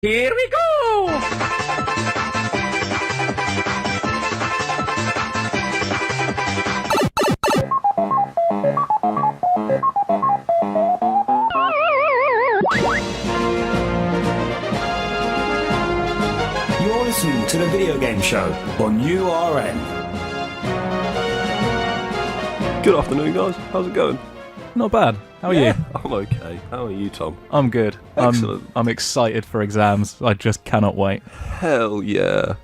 Here we go! You're listening to the video game show on URN. Good afternoon, guys. How's it going? Not bad. How are you? I'm okay. How are you, Tom? I'm good. Excellent. I'm excited for exams. I just cannot wait. Hell yeah.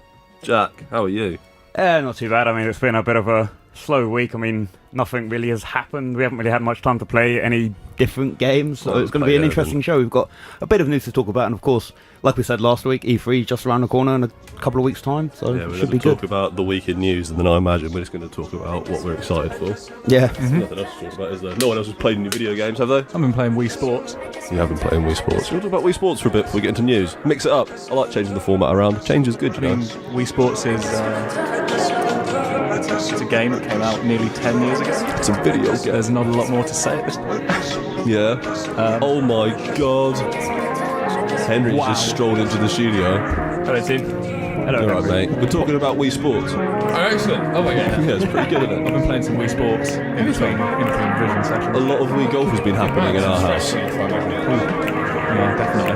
Jack, how are you? Not too bad. I mean, it's been a bit of a slow week. I mean, nothing really has happened. We haven't really had much time to play any different games, so it's going to be an interesting show. We've got a bit of news to talk about, and of course, like we said last week, E3 just around the corner in a couple of weeks' time, so Yeah, we're it should going be to talk good. about the week in news, and then I imagine we're just going to talk about what we're excited for. Yeah. There's nothing else to talk about, is there? No one else has played any video games, have they? I've been playing Wii Sports. You haven't played Wii Sports. We'll talk about Wii Sports for a bit before we get into news. Mix it up. I like changing the format around. Change is good, you I know. mean, Wii Sports is it's a game that came out nearly 10 years ago. It's a video game. There's not a lot more to say at this point. Yeah. Oh my god. Henry just strolled into the studio. Hello, team. Hello, Alright, mate. We're talking about Wii Sports. Oh, excellent. Oh my god. Yeah, it's pretty good, isn't it? I've been playing some Wii Sports in between vision A sessions. lot of Wii golf has been happening in our house. Yeah, definitely.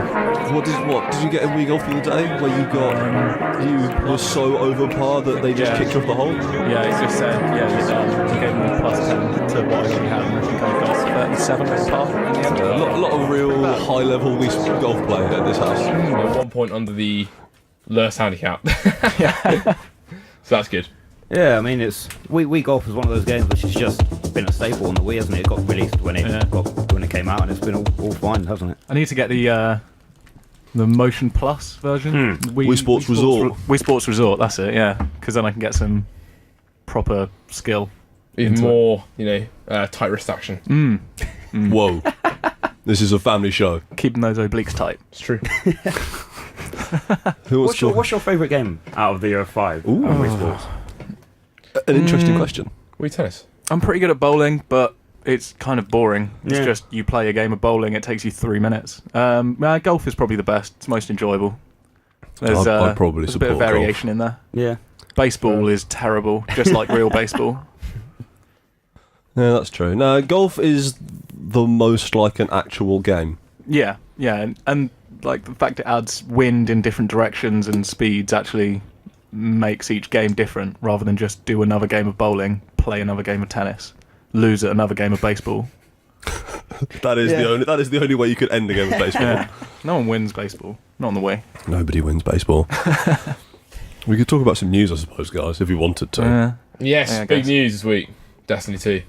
What did you get in Wii golf the other day? Where you were so over par that they just kicked you off the hole? Yeah, it just said, you gave me plus 10 to what I already had, and I think I got 37 over par in the end. A lot of real high level Wii golf play at this house. At 1 point under the lowest handicap. Yeah. So that's good. Yeah, I mean, Wii Golf is one of those games which has just been a staple on the Wii, hasn't it? It got released when it came out, and it's been all fine, hasn't it? I need to get the Motion Plus version. Wii Sports Resort. Wii Sports Resort, that's it, yeah. Because then I can get some proper skill. Even more, tight wrist action. Whoa. This is a family show. Keeping those obliques tight. It's true. What's your favourite game out of the 5? Ooh. Wii Sports? An interesting question. Wii tennis. I'm pretty good at bowling, but it's kind of boring. It's Yeah. just you play a game of bowling, it takes you 3 minutes. Golf is probably the best. It's most enjoyable. There's, I'd probably there's a bit of support golf. variation in there. Yeah. Baseball is terrible, just like real baseball. Yeah, that's true. No, golf is the most like an actual game. Yeah, and like the fact it adds wind in different directions and speeds actually makes each game different, rather than just do another game of bowling, play another game of tennis, lose at another game of baseball. That is the only way you could end a game of baseball. Yeah. No one wins baseball, not on the Wii. Nobody wins baseball. We could talk about some news, I suppose, guys, if you wanted to. Yes, Yeah, I big guess. news this week. Destiny 2.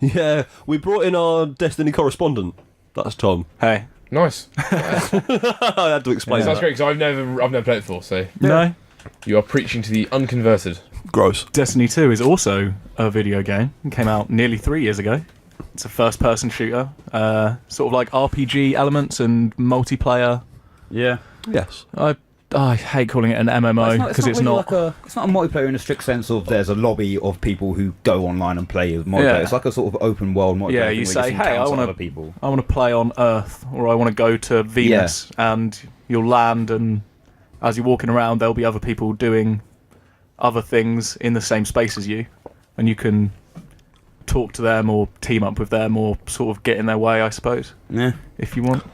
Yeah, we brought in our Destiny correspondent. That's Tom. Hey, Nice. I had to explain That's that. great because I've never played it before, so no. you are preaching to the unconverted. Gross. Destiny 2 is also a video game. It came out nearly 3 years ago. It's a first-person shooter, sort of like RPG elements and multiplayer. Yeah. Yes. I hate calling it an MMO because it's really not. it's not a multiplayer in the strict sense of there's a lobby of people who go online and play multiplayer. Yeah. It's like a sort of open world multiplayer. Yeah, thing you where say, just hey, I encounter want other to people. I want to play on Earth, or I want to go to Venus, and you'll land, and as you're walking around, there'll be other people doing other things in the same space as you, and you can talk to them or team up with them or sort of get in their way, I suppose, Yeah. if you want.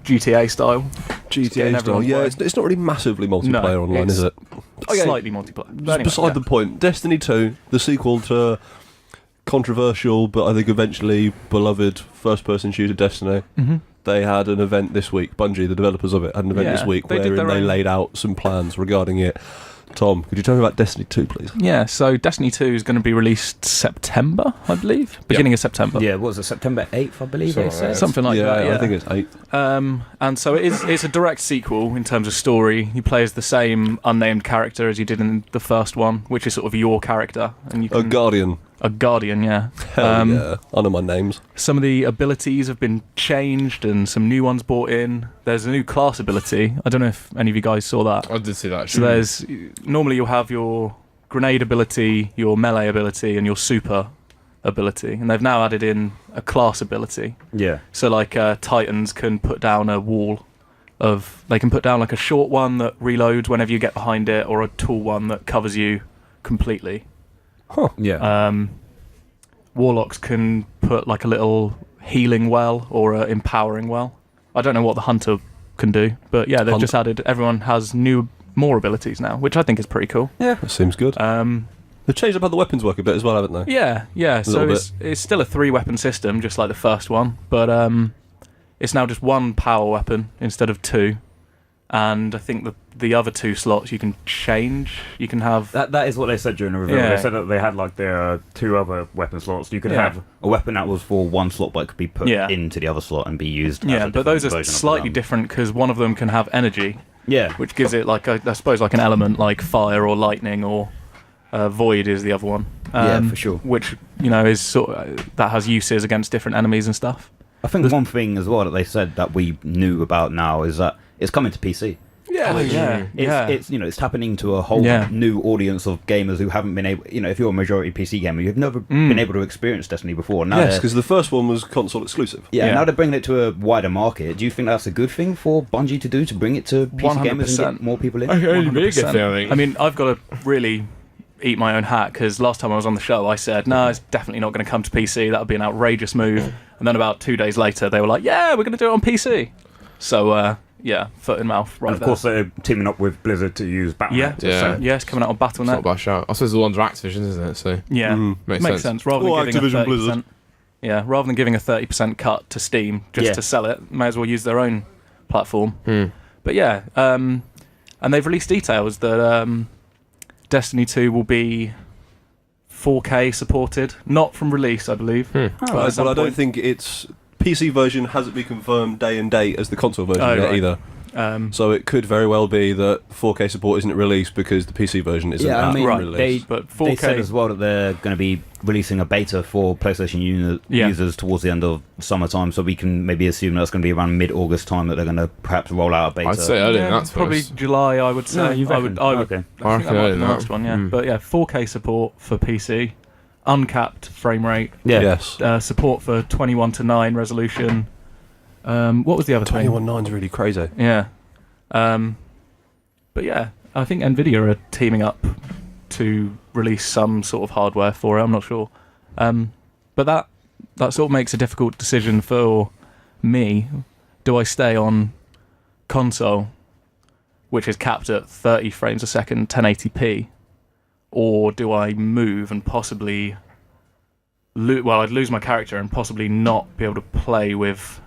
GTA style. GTA getting style. everyone's Yeah, way. it's not really massively multiplayer online, it's is it? Slightly multiplayer. But anyway, Beside the point, Destiny 2, the sequel to controversial but I think eventually beloved first-person shooter Destiny, they had an event this week. Bungie, the developers of it, had an event this week they did wherein their they own- laid out some plans regarding it. Tom, could you tell me about Destiny 2, please? Yeah, so Destiny 2 is going to be released September, I believe. Beginning of September. Yeah, what was it, September 8th, I believe Something they said? like that. Something like that, yeah. I think it's 8. And so it's a direct sequel in terms of story. You play as the same unnamed character as you did in the first one, which is sort of your character. And you A can, Guardian. a Guardian, yeah. Hell yeah. I know my names. Some of the abilities have been changed and some new ones brought in. There's a new class ability. I don't know if any of you guys saw that. I did see that. So there's normally you'll have your grenade ability, your melee ability, and your super ability, and they've now added in a class ability. Yeah. So like Titans can put down a wall, they can put down like a short one that reloads whenever you get behind it, or a tall one that covers you completely. Yeah. Warlocks can put like a little healing well or a empowering well. I don't know what the hunter can do, but yeah, they've just added. Everyone has more abilities now, which I think is pretty cool. Yeah, that seems good. They've changed up how the weapons work a bit as well, haven't they? Yeah. So it's still a 3-weapon system, just like the first one, but it's now just 1 power weapon instead of 2. And I think the other 2 slots you can change. You can have... That is what they said during the reveal. Yeah. They said that they had like their 2 other weapon slots. You could have a weapon that was for 1 slot, but it could be put into the other slot and be used. Yeah, but those are version slightly different because one of them can have energy. Yeah. Which gives it like I suppose like an element like fire or lightning, or void is the other one. Yeah, for sure. Which is that has uses against different enemies and stuff. I think one thing as well that they said that we knew about now is that it's coming to PC. It's tapping into a whole new audience of gamers who haven't been able. If you're a majority PC gamer, you've never been able to experience Destiny before. Now because the first one was console exclusive. Now they're bringing it to a wider market. Do you think that's a good thing for Bungie to do, to bring it to PC 100%. gamers and get more people in? Only be a good thing, I think. I mean, I've got to really eat my own hat, because last time I was on the show I said, no, it's definitely not going to come to PC, that would be an outrageous move. And then about 2 days later they were like, yeah, we're going to do it on PC. So foot in mouth right and of course they're teaming up with Blizzard to use Battle.net. It's coming out on Battle.net. It's not a bad shout. I suppose the one's Activision, isn't it? So makes sense. Rather than giving Activision, a 30%, Blizzard. Rather than giving a 30% cut to Steam just to sell it, may as well use their own platform. But and they've released details that Destiny 2 will be 4K supported, not from release, I believe. But I don't think it's PC version hasn't been confirmed day and date as the console version yet either. So it could very well be that 4K support isn't released because the PC version isn't released. But 4K... They said as well that they're going to be releasing a beta for PlayStation users towards the end of summertime, so we can maybe assume that's going to be around mid-August time that they're going to perhaps roll out a beta. I'd say earlier than that, probably July, I would say. No, you reckon? I would. Okay. I think that might be the next one, But 4K support for PC, uncapped frame rate. Yes. Support for 21:9 resolution. What was the other thing? 21:9 is really crazy. Yeah. But I think Nvidia are teaming up to release some sort of hardware for it. I'm not sure. But that sort of makes a difficult decision for me. Do I stay on console, which is capped at 30 frames a second, 1080p, or do I move and possibly I'd lose my character and possibly not be able to play with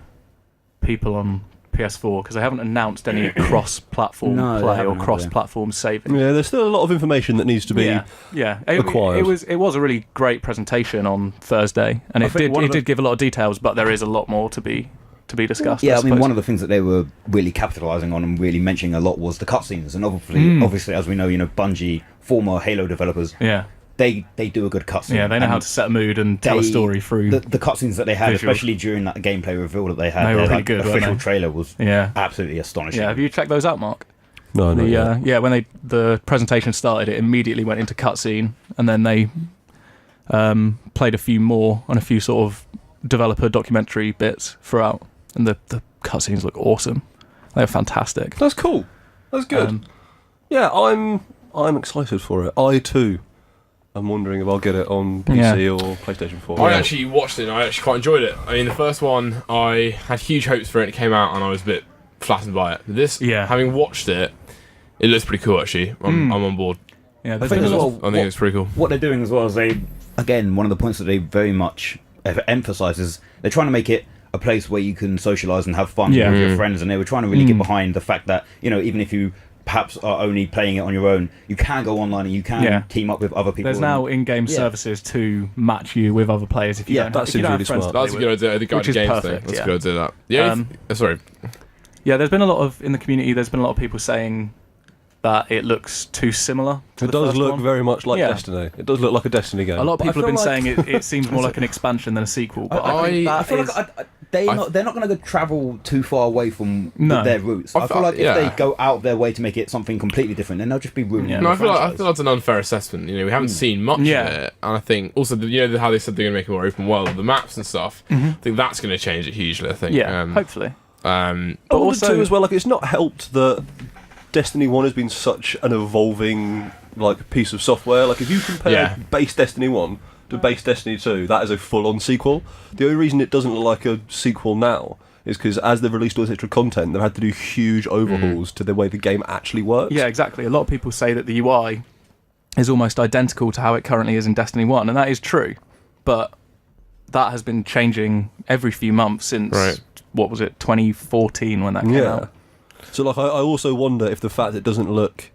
people on PS4, because they haven't announced any cross-platform play or cross-platform saving. Yeah, there's still a lot of information that needs to be acquired. It was a really great presentation on Thursday, and it did give a lot of details, but there is a lot more to be discussed. Yeah, I mean, one of the things that they were really capitalising on and really mentioning a lot was the cutscenes, and obviously, as we know, Bungie, former Halo developers, they do a good cutscene. Yeah, they know how to set a mood and tell a story through the cutscenes that they had, visuals. Especially during that gameplay reveal that they had. They were really their good, official trailer was absolutely astonishing. Yeah, have you checked those out, Mark? No, not yet. When the presentation started, it immediately went into cutscene, and then they played a few more and a few sort of developer documentary bits throughout, and the cutscenes look awesome. They're fantastic. That's cool. That's good. I'm excited for it. I too. I'm wondering if I'll get it on PC or PlayStation 4. I actually watched it and I actually quite enjoyed it. I mean, the first one, I had huge hopes for it. It came out and I was a bit flattened by it. This, having watched it, it looks pretty cool actually. I'm on board. Yeah, I think it's pretty cool. What they're doing as well is one of the points that they very much emphasise is they're trying to make it a place where you can socialise and have fun with your friends, and they were trying to really get behind the fact that, even if you perhaps are only playing it on your own, you can go online and you can team up with other people. There's now in-game services to match you with other players if you don't that seems really smart. That's a good idea. The guided games thing. That's a good idea. Sorry. Yeah, there's been a lot of in the community. There's been a lot of people saying that it looks too similar to it does look very much like Destiny. It does look like a Destiny game. A lot of people have been saying it seems more like an expansion than a sequel. But I feel like they're not going to travel too far away from their roots. I feel like if they go out their way to make it something completely different, then they'll just be ruining it. No, I feel that's an unfair assessment. We haven't seen much of it, and I think also how they said they're going to make it more open world, the maps and stuff. I think that's going to change it hugely. I think. Hopefully. But also also as well, like it's not helped that Destiny 1 has been such an evolving like piece of software. Like if you compare base Destiny 1 to base Destiny 2, that is a full-on sequel. The only reason it doesn't look like a sequel now is because as they've released all this extra content, they've had to do huge overhauls to the way the game actually works. Yeah, exactly. A lot of people say that the UI is almost identical to how it currently is in Destiny 1, and that is true. But that has been changing every few months since, what was it, 2014 when that came out. So like, I also wonder if the fact it doesn't look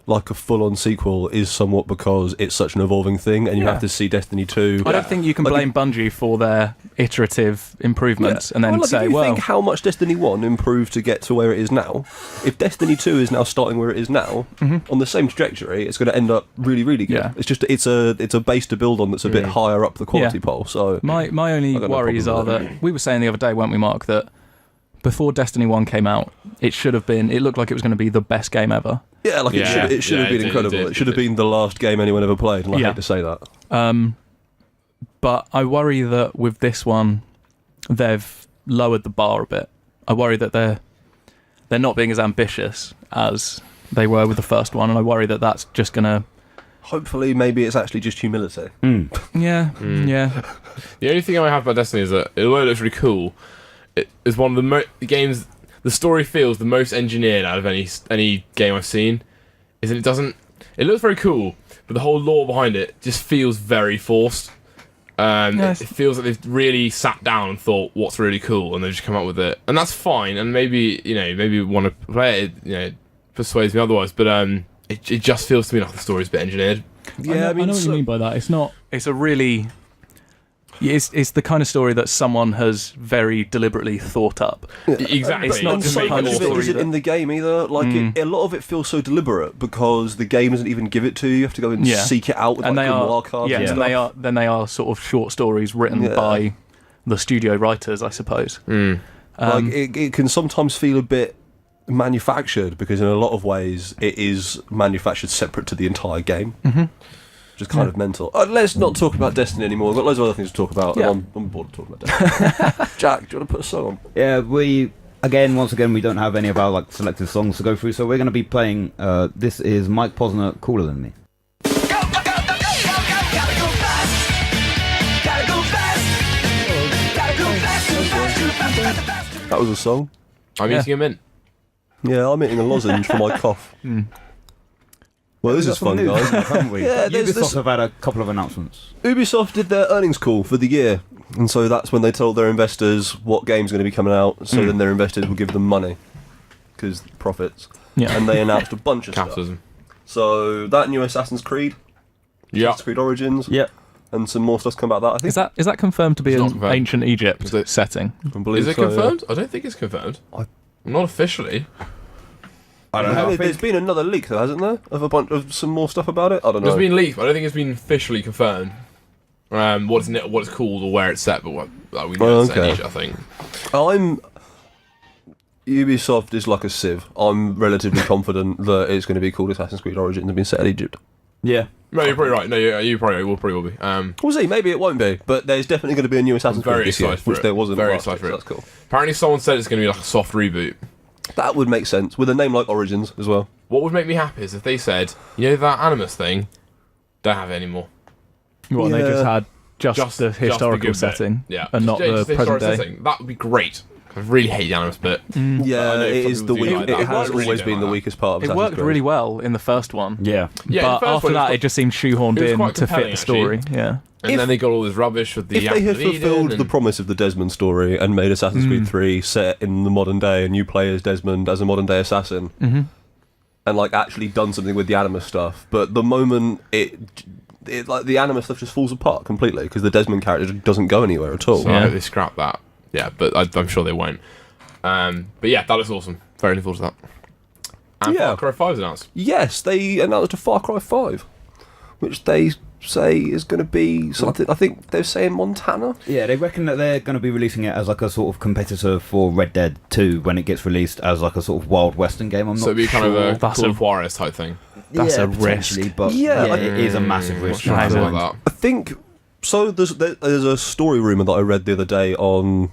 like a full-on sequel is somewhat because it's such an evolving thing, and you have to see Destiny 2. I don't think you can blame Bungie for their iterative improvements and then say, if you think how much Destiny 1 improved to get to where it is now, if Destiny 2 is now starting where it is now, on the same trajectory, it's going to end up really, really good. Yeah. It's just it's a base to build on that's a bit higher up the quality pole. So my only worries are that we were saying the other day, weren't we, Mark, that before Destiny 1 came out, it looked like it was going to be the best game ever. Yeah, like it should have been incredible. It should have been the last game anyone ever played, and I hate to say that. But I worry that with this one, they've lowered the bar a bit. I worry that they're not being as ambitious as they were with the first one, and I worry that that's just going to... Hopefully, maybe it's actually just humility. Yeah. The only thing I have about Destiny is that although it looks really cool, it is one of the games. The story feels the most engineered out of any game I've seen. Is that it doesn't. It looks very cool, but the whole lore behind it just feels very forced. It feels like they've really sat down and thought what's really cool, and they've just come up with it, and that's fine. And maybe want to play it. Persuades me otherwise, but it just feels to me like the story's a bit engineered. Yeah, I know what you mean by that. It's not. It's a really. It's the kind of story that someone has very deliberately thought up. Exactly. It's not just so kind much of of it story isn't in the game either. Like a lot of it feels so deliberate because the game doesn't even give it to you. You have to go and seek it out with and like they are, grimoire cards. and stuff. they are sort of short stories written by the studio writers, I suppose. Like it can sometimes feel a bit manufactured because in a lot of ways it is manufactured separate to the entire game. Which is kind of mental. Let's not talk about Destiny anymore. We've got loads of other things to talk about. Yeah. And I'm bored of talking about Destiny. Jack, do you want to put a song on? Yeah, once again, we don't have any of our like selected songs to go through, so we're going to be playing. This is Mike Posner, Cooler Than Me. That was a song. I'm eating a mint. Yeah, I'm eating a lozenge for my cough. Well, this is fun, guys. Haven't we? Yeah, Ubisoft have had a couple of announcements. Ubisoft did their earnings call for the year, and so that's when they told their investors what game's going to be coming out, so then their investors will give them money, because profits. Yeah. And they announced a bunch of Capitalism. stuff. So that new Assassin's Creed, Assassin's Creed Origins, and some more stuff's come about that, I think. Is that confirmed to be It's not an confirmed. ancient Egypt setting? I believe Is it so, confirmed? I don't think it's confirmed. Not officially. I don't know. There's been another leak, though, hasn't there? Of a bunch of some more stuff about it? I don't know. It's been leaked, but I don't think it's been officially confirmed. What it's called or where it's set, but we know it's set in Egypt, I think. Ubisoft is like a sieve. I'm relatively confident that it's going to be called Assassin's Creed Origins and been set in Egypt. Yeah. No, you're probably right. No, you probably will be. We'll see. Maybe it won't be, but there's definitely going to be a new Assassin's Creed this year, which there wasn't very last year, excited for so it. that's cool. Apparently, someone said it's going to be like a soft reboot. That would make sense with a name like Origins as well. What would make me happy is if they said, that Animus thing, don't have it anymore. Well, they just had the Just the historical good setting, bit. Yeah, and not just the present day. setting. That would be great. I really hate the Animus bit. Yeah, it is the weak. It has really always don't been the like weakest part of It Assassin's worked Creed. really well in the first one. Yeah. Yeah, But the first after one, that, it just seemed shoehorned it was in quite to fit compelling, the story. actually. Yeah. And then they got all this rubbish with the If they had Apple of Eden fulfilled and- the promise of the Desmond story and made Assassin's Creed 3 set in the modern day and you play as Desmond as a modern day assassin and like actually done something with the Animus stuff, but the moment it like the Animus stuff just falls apart completely because the Desmond character just doesn't go anywhere at all. So I hope they scrap that. Yeah, but I'm sure they won't. But yeah, that looks awesome. Very looking forward to that. And Yeah. Far Cry 5's announced. Yes, they announced a Far Cry 5, which they say is going to be something. I think they're saying Montana. Yeah, they reckon that they're going to be releasing it as like a sort of competitor for Red Dead 2 when it gets released as like a sort of Wild Western game. I'm not So it'd be sure. kind of a That's Call a- of Juarez type thing. That's yeah, a risk. potentially, but Yeah, it is a massive risk. Not sure Yeah. about that. I think so. There's a story rumor that I read the other day on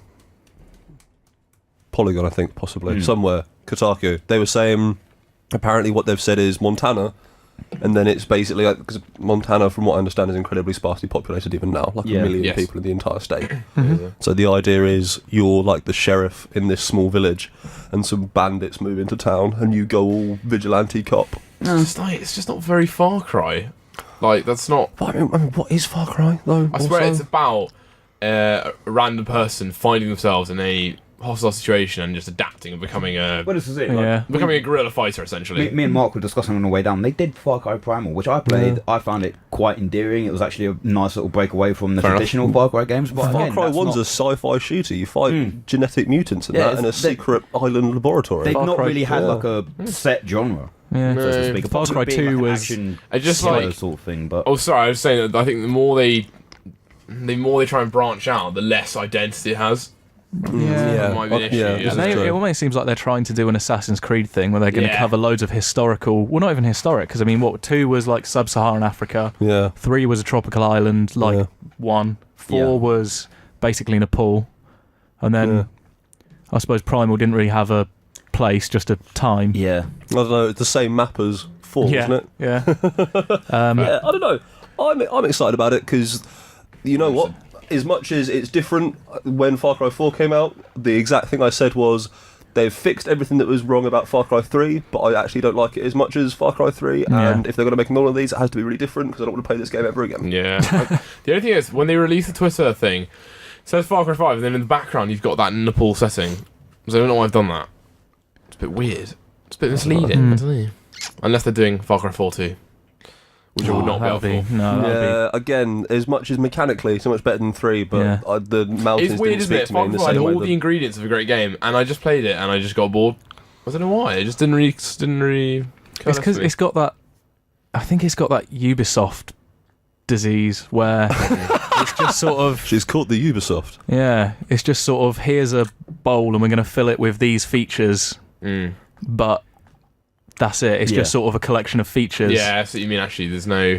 Polygon, I think, possibly somewhere. Kotaku. They were saying apparently what they've said is Montana. And then it's basically like, because Montana, from what I understand, is incredibly sparsely populated even now, like 1 million people in the entire state. So the idea is you're like the sheriff in this small village, and some bandits move into town, and you go all vigilante cop. It's just not very Far Cry. Like, that's not. But I mean, what is Far Cry though? I swear it's about a random person finding themselves in a hostile situation and just adapting and becoming a Well, this is it. becoming a guerrilla fighter essentially. Me and Mark were discussing on the way down. They did Far Cry Primal, which I played. I found it quite endearing. It was actually a nice little break away from the traditional Far Cry games. But Far again, Cry that's 1's not- a sci-fi shooter. You fight genetic mutants and Yeah, that in a it's- they- secret island laboratory. They've Far not Cry- really had yeah. like a set genre, Yeah. so to speak. Far apart from Cry being 2 like an was- action I just silo like. sort of thing. But Oh, sorry. I was saying that I think the more they try and branch out, the less identity it has. That might be an issue. yeah, yeah. this is They, true. it almost seems like they're trying to do an Assassin's Creed thing where they're going to Yeah. cover loads of historical. Well, not even historic, because I mean, what 2 was like sub-Saharan Africa, Yeah. 3 was a tropical island, like Yeah. 1, 4 Yeah. was basically Nepal, and then Yeah. I suppose Primal didn't really have a place, just a time. yeah, I don't know. It's the same map as 4, yeah, isn't it? yeah. Yeah, I don't know. I'm excited about it because you know what? As much as it's different, when Far Cry 4 came out, the exact thing I said was they've fixed everything that was wrong about Far Cry 3, but I actually don't like it as much as Far Cry 3. Yeah. And if they're going to make another one of these, it has to be really different because I don't want to play this game ever again. Yeah. The only thing is, when they released the Twitter thing, it says Far Cry 5, and then in the background you've got that Nepal setting. So I don't know why I've done that. It's a bit weird. It's a bit misleading, I don't know. Unless they're doing Far Cry 4 too. Which I would not be up for. Yeah, again, as much as mechanically, so much better than 3, but Yeah. the mountains It's weird, didn't isn't speak it? to me Far in the Cry had same way. all the ingredients of a great game, and I just played it, and I just got bored. I don't know why. It just didn't really. It's because it's got that. I think it's got that Ubisoft disease where it's just sort of. She's called the Ubisoft. Yeah, it's just sort of here's a bowl and we're going to fill it with these features, but that's it. It's just sort of a collection of features. Yeah, so you mean actually there's no.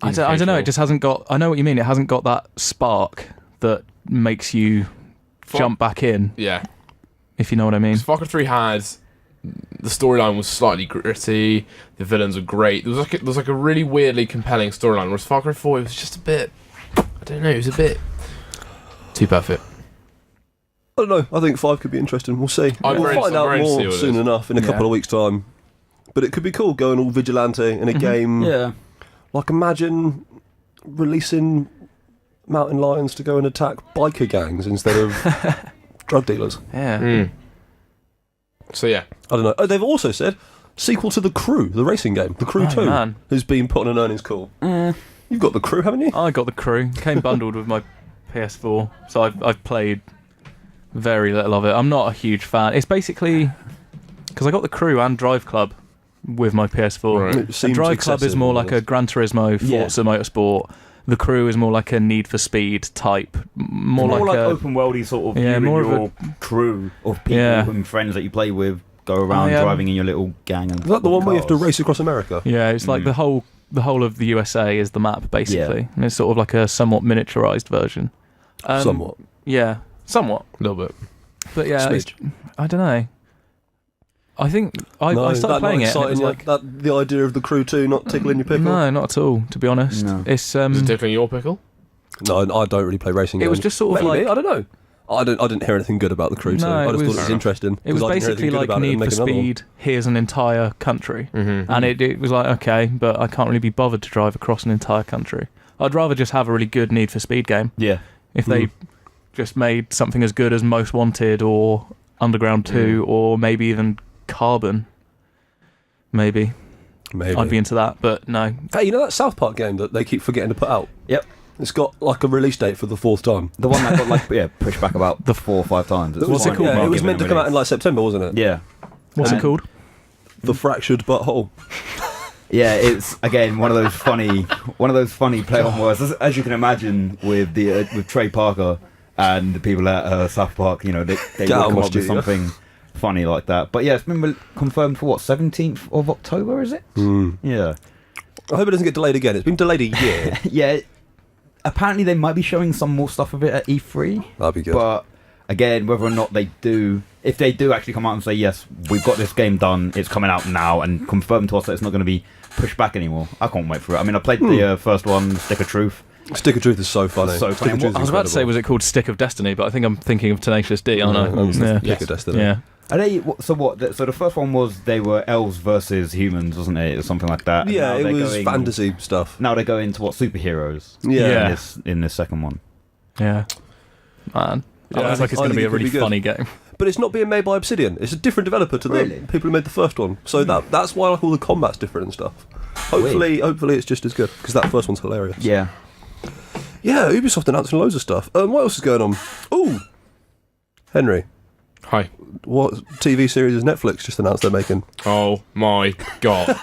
I don't know. It just hasn't got. I know what you mean. It hasn't got that spark that makes you jump back in. Yeah. If you know what I mean. Far Cry 3 had. The storyline was slightly gritty. The villains were great. There was like a really weirdly compelling storyline. Whereas Far Cry 4, it was just a bit. I don't know. It was a bit too perfect. I don't know. I think 5 could be interesting. We'll see. I'm We'll very- find I'm out very interested to more see what it soon is. enough in a couple of weeks' time. But it could be cool going all vigilante in a game. yeah. Like, imagine releasing mountain lions to go and attack biker gangs instead of drug dealers. Yeah. So yeah. I don't know. Oh, they've also said sequel to The Crew, the racing game. The Crew Oh, 2 man. has been put on an earnings call. You've got The Crew, haven't you? I got the Crew. Came bundled with my PS4, so I've played very little of it. I'm not a huge fan. It's basically because I got the Crew and Drive Club with my PS4. Right. It And seems Drive Club is excessive, more doesn't like a it? Gran Turismo, Forza Motorsport. The Crew is more like a Need for Speed type. More More like a open worldy sort of. Yeah, you more and of your crew of people Yeah. and friends that you play with go around I, driving in your little gang. And Is that the one where you have to cars. race across America? yeah. It's like the whole of the USA is the map basically, Yeah. and it's sort of like a somewhat miniaturized version. Somewhat. Yeah, somewhat. A little bit. But yeah, Smidge. I don't know. I think I started that playing not it. And it was exciting yet? like, That the idea of The Crew 2 not tickling your pickle? no, not at all. To be honest, No. it's Is it tickling your pickle? No, I don't really play racing It games. was just sort of Maybe, like I don't know. I didn't hear anything good about The Crew 2. No, I it just thought was- it was interesting. it was 'cause I didn't hear basically anything good like about it and Need for make another one. Speed. Here's an entire country, and it was like okay, but I can't really be bothered to drive across an entire country. I'd rather just have a really good Need for Speed game. Yeah. If they just made something as good as Most Wanted or Underground 2 or maybe even Carbon, maybe I'd be into that. But no, Hey, you know that South Park game that they keep forgetting to put out? Yep. It's got like a release date for the 4th time. The one that got like pushed back about the 4 or 5 times. It's What's it fine. called, Yeah, Mark? it was Give meant to a come out in release. like September, wasn't it? Yeah. what's it And- called? The Fractured Butthole. Yeah, it's again one of those funny play on words, as you can imagine with the with Trey Parker and the people at South Park. You know, they Get will out of come my up with studio. something funny like that. But yeah, it's been confirmed for what 17th of October, is it? Yeah, I hope it doesn't get delayed again. It's been delayed a year. yeah. Apparently, they might be showing some more stuff of it at E3, That'd be good. but again, whether or not they do, if they do actually come out and say, yes, we've got this game done, it's coming out now, and confirm to us that it's not going to be pushed back anymore, I can't wait for it. I mean, I played the first one, Stick of Truth. Stick of Truth is so funny. So funny. Stick of Truth is I was about to say, incredible. was it called Stick of Destiny? But I think I'm thinking of Tenacious D, aren't I? No, Yeah. Stick of Destiny. Yeah. Are they, so what? So the first one was they were elves versus humans, wasn't it? Or something like that. And Yeah, now it they're was going- fantasy stuff. Now they go into what, superheroes? Yeah. In this second one. Yeah. Man. Yeah, That looks like it's I going to think be it a could really be good. funny game. But it's not being made by Obsidian. It's a different developer to the Really? people who made the first one. So that's why like all the combat's different and stuff. Hopefully it's just as good because that first one's hilarious. Yeah. Yeah, Ubisoft announcing loads of stuff. What else is going on? Ooh, Henry, Hi. what TV series has Netflix just announced they're making? Oh my god.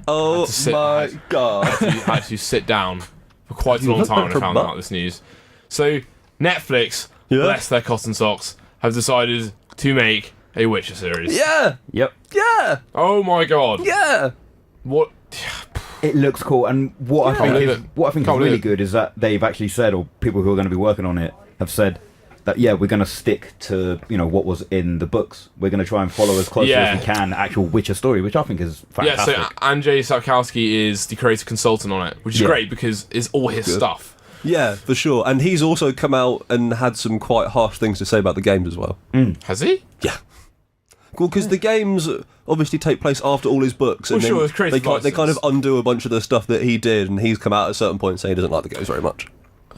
Oh to sit- my had- god! I had to sit down for quite a long time when I found out this news. So, Netflix, Yeah? bless their cotton socks, have decided to make a Witcher series. Yeah, Yep. yeah, Oh my god. yeah. What? It looks cool, and what I Can't think believe is it. what I think Can't is really believe it. good is that they've actually said, or people who are going to be working on it have said that we're going to stick to what was in the books. We're going to try and follow as closely Yeah. as we can the actual Witcher story, which I think is fantastic. Yeah, so Andrzej Sapkowski is the creative consultant on it, which is Yeah. great because it's all his Good. stuff. Yeah, for sure. And he's also come out and had some quite harsh things to say about the games as well. Has he? Well, because the games obviously take place after all his books, and Well, sure, then it's creative they kind of license. undo a bunch of the stuff that he did, and he's come out at a certain point saying he doesn't like the games very much.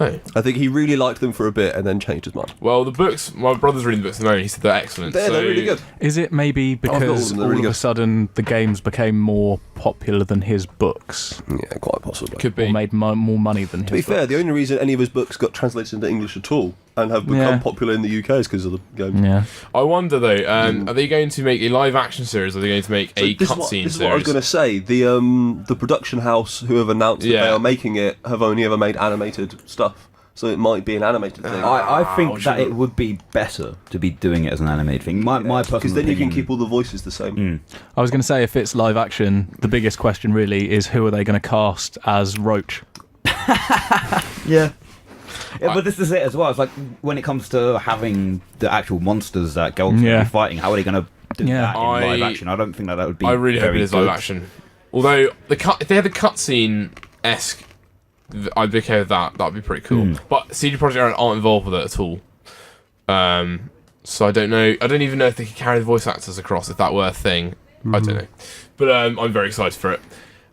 Oh. I think he really liked them for a bit and then changed his mind. Well, the books, my brother's reading the books at the moment, he said they're excellent. They're so really good. Is it maybe got all of because them, all they're really of a good. sudden the games became more popular than his books? Yeah, quite possibly. Could Or be. made more money than his To be fair, books? the only reason any of his books got translated into English at all and have become Yeah. popular in the UK is because of the games. Yeah. I wonder though, are they going to make a live action series or are they going to make So a this is what- cutscene This is what I was series? going to say. The production house who have announced that Yeah. they are making it have only ever made animated stuff. So it might be an animated thing. I think that sure. it would be better to be doing it as an animated thing. My personal Because then you can opinion- keep all the voices the same. I was going to say, if it's live action, the biggest question really is who are they going to cast as Roach? Yeah, but this is it as well. It's like when it comes to having the actual monsters that Geralt's going to Yeah. be fighting, how are they going to do Yeah. that in live I- action? I don't think that would be. I really hope very it is live good. action. Although if they had the cutscene esque, I'd be okay with that. That'd be pretty cool. But CD Projekt Red aren't involved with it at all. So I don't know. I don't even know if they could carry the voice actors across if that were a thing. I don't know. But I'm very excited for it.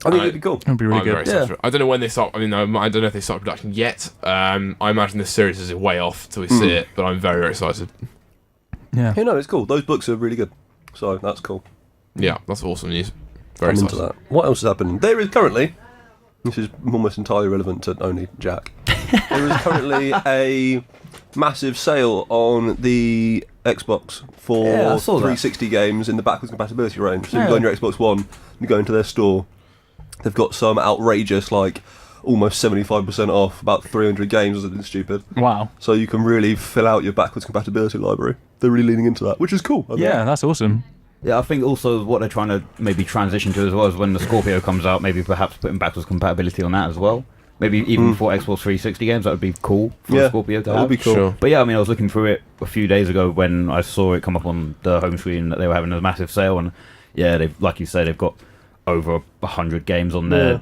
I think it'd be cool. That'd be really I'm very good. excited for it. I don't know when they start. I mean, I don't know if they start production yet. I imagine this series is way off till we see it. But I'm very, very excited. Yeah. Yeah, no, it's cool. Those books are really good. So that's cool. Yeah, that's awesome news. Very I'm excited. into that. What else is happening? There is currently, this is almost entirely relevant to only Jack. There is currently a massive sale on the Xbox for Yeah, I saw that. 360 games in the backwards compatibility range. So you go on your Xbox One, you go into their store, they've got some outrageous, like, almost 75% off, about 300 games or something stupid. Wow. So you can really fill out your backwards compatibility library. They're really leaning into that, which is cool. I think. Yeah, that's awesome. Yeah, I think also what they're trying to maybe transition to as well is when the Scorpio comes out, maybe perhaps putting backwards compatibility on that as well. Maybe even for Xbox 360 games, that would be cool for Yeah, Scorpio to that have. would be cool. Sure. But yeah, I mean, I was looking through it a few days ago when I saw it come up on the home screen that they were having a massive sale, and yeah, they've, like you say, they've got over 100 games on there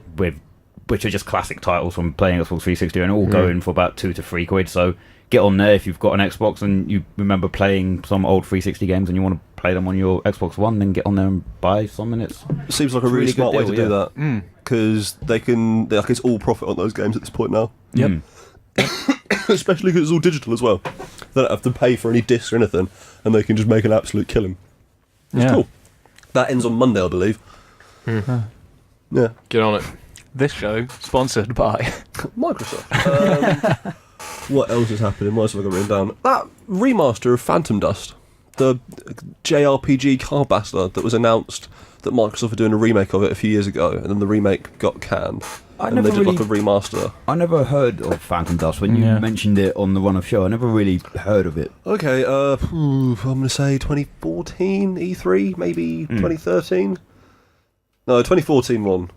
which are just classic titles from playing Xbox 360 and all going for about £2 to £3. So get on there if you've got an Xbox and you remember playing some old 360 games and you want to play them on your Xbox One, then get on there and buy some, and it Seems like a It's a really really smart good way to deal, do yeah. that. Because they can, like, it's all profit on those games at this point now. Yep. Especially because it's all digital as well. They don't have to pay for any discs or anything, and they can just make an absolute killing. It's Yeah. cool. That ends on Monday, I believe. Yeah. Get on it. This show sponsored by. Microsoft. What else is happening? What else have I got written down? That remaster of Phantom Dust, the JRPG car bastard that was announced that Microsoft were doing a remake of it a few years ago, and then the remake got canned. I and never they did like a really- remaster. I never heard of Phantom Dust. When you Yeah. mentioned it on the Run of Show, I never really heard of it. Okay, I'm going to say 2014 E3, maybe 2013? No, 2014 one.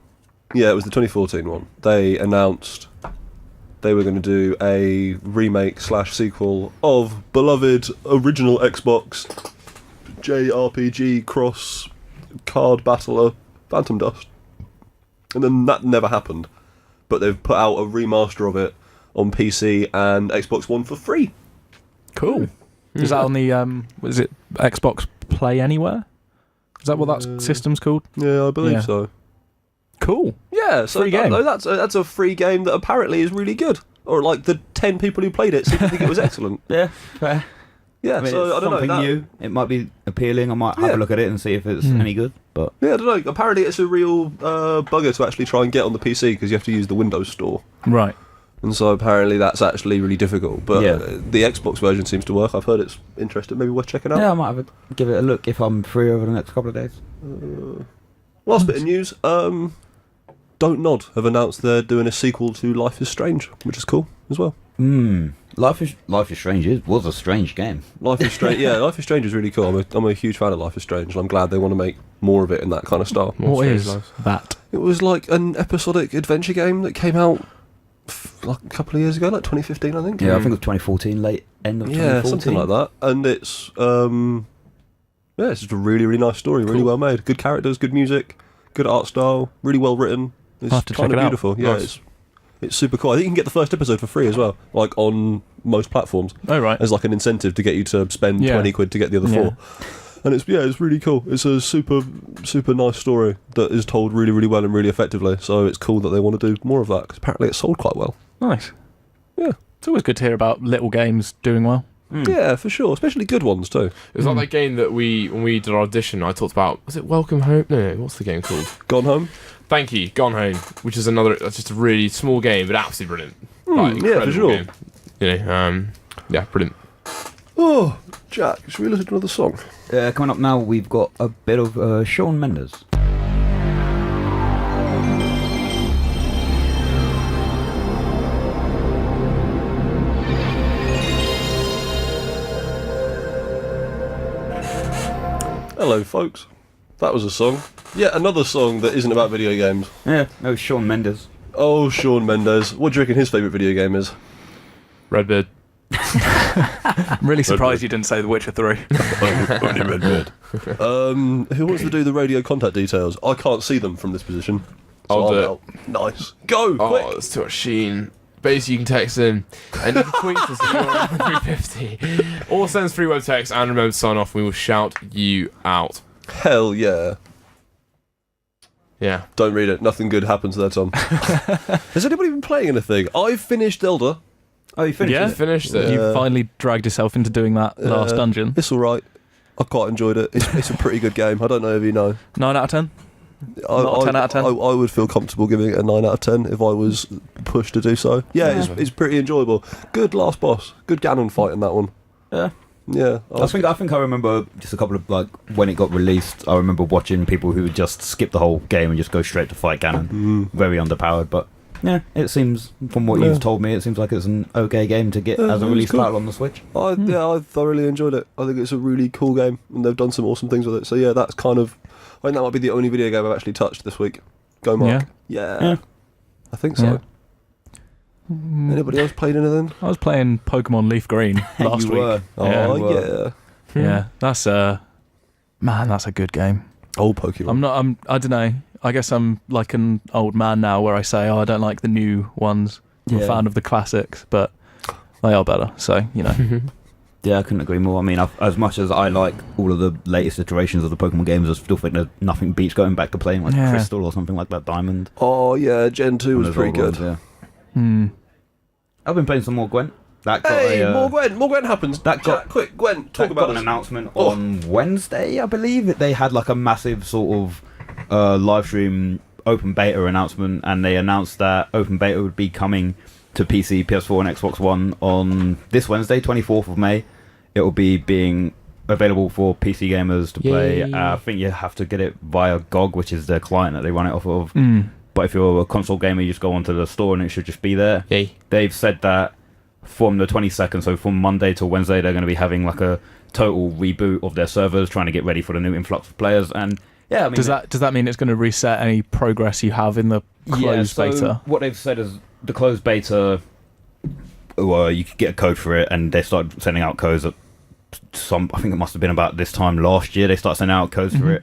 Yeah, it was the 2014 one. They announced they were going to do a remake / sequel of beloved original Xbox JRPG cross card battler Phantom Dust. And then that never happened. But they've put out a remaster of it on PC and Xbox One for free. Cool. Is that on the was it Xbox Play Anywhere? Is that what that system's called? Yeah, I believe so. Cool. Yeah, so Free game. that's a free game that apparently is really good. Or like the 10 people who played it seem to think it was excellent. Yeah, fair. Yeah, I mean, so it's I don't know. something new. It might be appealing. I might have a look at it and see if it's any good. But Yeah, I don't know. Apparently it's a real bugger to actually try and get on the PC because you have to use the Windows Store. Right. And so apparently that's actually really difficult. But the Xbox version seems to work. I've heard it's interesting. Maybe worth checking out. yeah, I might give it a look if I'm free over the next couple of days. Last bit of news. Don't Nod have announced they're doing a sequel to Life is Strange, which is cool as well. Life is Strange was a strange game. Life is Strange. Yeah, Life is Strange is really cool. I'm a huge fan of Life is Strange, and I'm glad they want to make more of it in that kind of style. What is that? It was like an episodic adventure game that came out like a couple of years ago, like 2015, I think. Yeah, I think it was 2014, late end of 2014. Yeah, something like that. And it's it's just a really, really nice story, really well made. Good characters, good music, good art style, really well written. It's I'll have to kind check of it out. beautiful. Yeah, Nice. it's super cool. I think you can get the first episode for free as well, like on most platforms. Oh, right. As like an incentive to get you to spend 20 quid to get the other four. And it's really cool. It's a super, super nice story that is told really, really well and really effectively. So it's cool that they want to do more of that because apparently it sold quite well. Nice. Yeah. It's always good to hear about little games doing well. Yeah, for sure. Especially good ones too. It was like that game that when we did our audition, I talked about. Was it Welcome Home? No, what's the game called? Gone Home? Thank you, Gone Home, which is just a really small game, but absolutely brilliant. Like, yeah, for sure. Game. You know, yeah, brilliant. Oh, Jack, should we listen to another song? Coming up now, we've got a bit of Shawn Mendes. Hello, folks. That was a song. Yet another song that isn't about video games. Yeah, no, Shawn Mendes. Oh, Shawn Mendes. What do you reckon his favourite video game is? Redbeard. I'm really surprised you didn't say The Witcher 3. Only Redbeard. Who wants to do the radio contact details? I can't see them from this position. So I'll do out. Nice. Go, quick. Oh, it's too much sheen. Basically, you can text in and you can tweet us at URN 350 or send us free web text and remember to sign off and we will shout you out. Hell yeah. Yeah. Don't read it. Nothing good happens there, Tom. Has anybody been playing anything? I've finished Elder. Oh, you finished Yeah. it? Finished it. You finally dragged yourself into doing that last dungeon. It's alright. I quite enjoyed it. It's a pretty good game. I don't know if you know. 9 out of 10? Not a 10 out of 10? I would feel comfortable giving it a 9 out of 10 if I was pushed to do so. Yeah, it's pretty enjoyable. Good last boss. Good Ganon fight in that one. Yeah. Yeah. I think I remember just a couple of, like, when it got released, I remember watching people who would just skip the whole game and just go straight to fight Ganon. Very underpowered, but yeah, it seems, from what you've told me, it seems like it's an okay game to get as a release title on the Switch. I thoroughly enjoyed it. I think it's a really cool game and they've done some awesome things with it. So yeah, that's kind of, I think that might be the only video game I've actually touched this week. Go Mark. Yeah. I think so. Yeah. Anybody else played anything? I was playing Pokemon Leaf Green last You week. were. Oh Yeah. yeah. Yeah, that's that's a good game. Old Pokemon. I don't know. I guess I'm like an old man now where I say, I don't like the new ones. I'm a Yeah. fan of the classics, but they are better. So, you know. Yeah, I couldn't agree more. I mean, as much as I like all of the latest iterations of the Pokemon games, I still think that nothing beats going back to playing like Crystal or something like that, Diamond. Oh yeah, Gen 2 was Those pretty old good. ones, yeah. I've been playing some more Gwent. That got Hey, a, more Gwen happens. that got- Jack, quick, Gwen, talk that about got an this. announcement on Wednesday, I believe. They had like a massive sort of live stream open beta announcement, and they announced that open beta would be coming to PC, PS4, and Xbox One on this Wednesday, 24th of May. It will be being available for PC gamers to play. Yay. I think you have to get it via GOG, which is their client that they run it off of. Mm. But if you're a console gamer, you just go onto the store and it should just be there. Yay. They've said that from the 22nd, so from Monday till Wednesday, they're going to be having like a total reboot of their servers, trying to get ready for the new influx of players. And yeah, I mean, Does that mean it's going to reset any progress you have in the closed so beta? what they've said is the closed beta you could get a code for it, and they started sending out codes at I think it must have been about this time last year. They started sending out codes for it.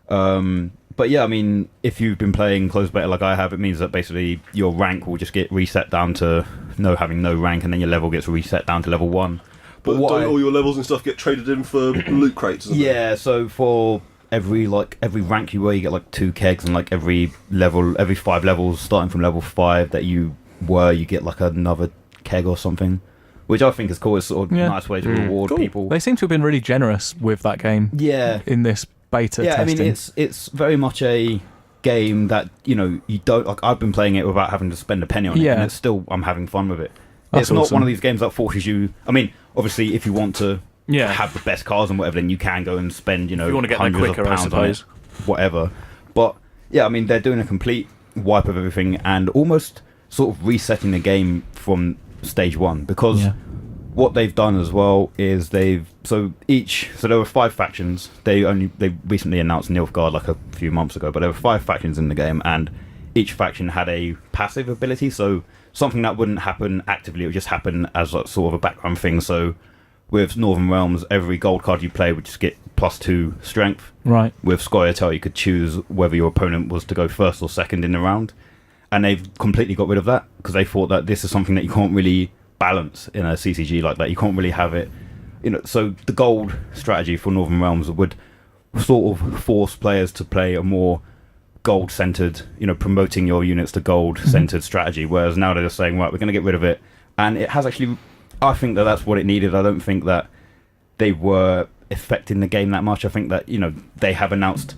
But yeah, I mean, if you've been playing closed beta like I have, it means that basically your rank will just get reset down to having no rank, and then your level gets reset down to level 1. But don't all your levels and stuff get traded in for loot crates? Or something? Yeah, so for every rank you were, you get like 2 kegs, and like every 5 levels, starting from level 5 that you were, you get like another keg or something, which I think is cool. It's sort of a nice way to reward people. They seem to have been really generous with that game. Yeah, in this beta testing. I mean, it's very much a game that you don't like. I've been playing it without having to spend a penny on it, and it's still I'm having fun with it. It's not one of these games that forces you. I mean, obviously, if you want to have the best cars and whatever, then you can go and spend if you want to get hundreds there quicker, of pounds on it, whatever. But yeah, I mean, they're doing a complete wipe of everything and almost sort of resetting the game from stage 1, because what they've done as well is so there were 5 factions. They recently announced Nilfgaard like a few months ago, but there were 5 factions in the game, and each faction had a passive ability, so something that wouldn't happen actively, it would just happen as like sort of a background thing. So with Northern Realms, every gold card you play would just get +2 strength. Right. With Scoia'tael, you could choose whether your opponent was to go first or second in the round, and they've completely got rid of that because they thought that this is something that you can't really balance in a CCG like that. You can't really have it, so the gold strategy for Northern Realms would sort of force players to play a more gold centered, promoting your units to gold centered strategy, whereas now they're just saying, right, we're going to get rid of it. And it has actually, I think that that's what it needed. I don't think that they were affecting the game that much. I think that they have announced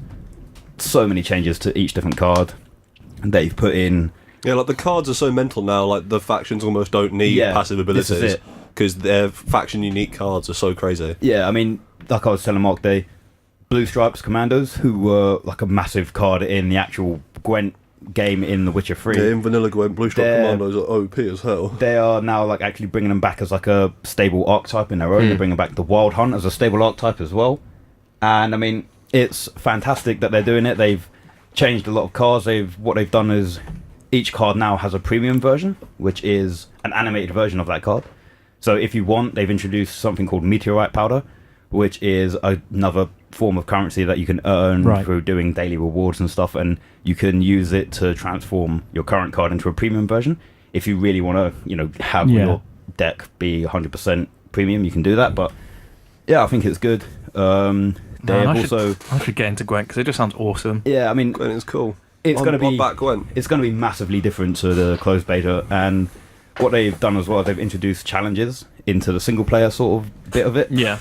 so many changes to each different card. They've put in like the cards are so mental now, like the factions almost don't need passive abilities because their faction unique cards are so crazy. Yeah, I mean, like I was telling Mark, Blue Stripes Commandos, who were like a massive card in the actual Gwent game in The Witcher 3. Yeah, in Vanilla Gwent, Blue Stripe Commandos are OP as hell. They are now like actually bringing them back as like a stable archetype in their own. They're bringing back the Wild Hunt as a stable archetype as well. And I mean, it's fantastic that they're doing it. They've changed a lot of cards. What they've done is each card now has a premium version, which is an animated version of that card. So if you want, they've introduced something called Meteorite Powder, which is another form of currency that you can earn through doing daily rewards and stuff, and you can use it to transform your current card into a premium version. If you really want to, have your deck be 100% premium, you can do that. But yeah, I think it's good. I should get into Gwent because it just sounds awesome. Yeah, I mean, Gwent is cool. It's going to be Gwent. It's going to be massively different to the closed beta, and what they've done as well, they've introduced challenges into the single player sort of bit of it. Yeah.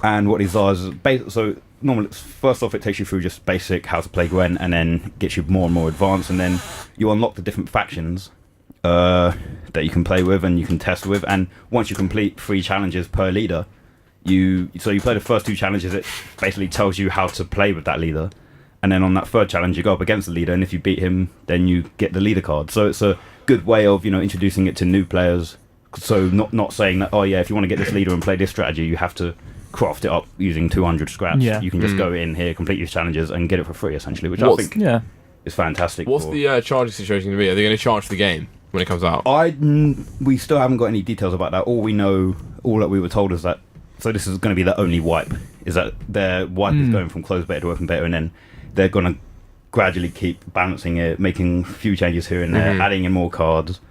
And what these are is so normally first off it takes you through just basic how to play Gwent, and then gets you more and more advanced, and then you unlock the different factions that you can play with and you can test with, and once you complete 3 challenges per leader, you play the first 2 challenges, it basically tells you how to play with that leader, and then on that 3rd challenge you go up against the leader, and if you beat him then you get the leader card. So it's a good way of introducing it to new players. So not saying that if you want to get this leader and play this strategy you have to craft it up using 200 scraps. You can just go in here, complete your challenges, and get it for free, essentially, which I think is fantastic. What's the charging situation going to be? Are they going to charge for the game when it comes out? We still haven't got any details about that. All that we were told is that, so this is going to be the only wipe, is that their wipe is going from closed beta to open beta, and then they're going to gradually keep balancing it, making a few changes here and there, adding in more cards,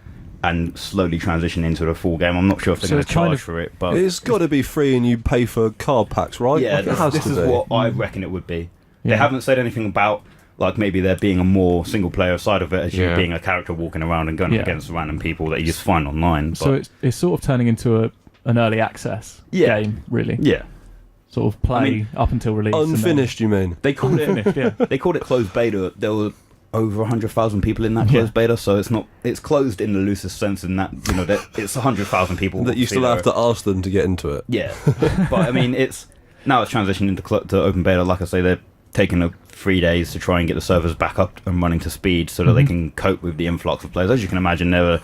and slowly transition into a full game. I'm not sure if they're going to charge for it, but it's got to be free, and you pay for card packs, right? Yeah, this is what I reckon it would be. They haven't said anything about like maybe there being a more single player side of it, as you being a character walking around and going against random people that you just find online. But so it's sort of turning into an early access game, really. Yeah. Sort of play up until release. Unfinished, you mean? They called it They called it closed beta. There were over 100,000 people in that closed beta, so it's closed in the loosest sense in that that it's 100,000 people that you still have to ask them to get into it. Yeah, but I mean it's transitioned into to open beta. Like I say, they're taking 3 days to try and get the servers back up and running to speed so that they can cope with the influx of players. As you can imagine, there were,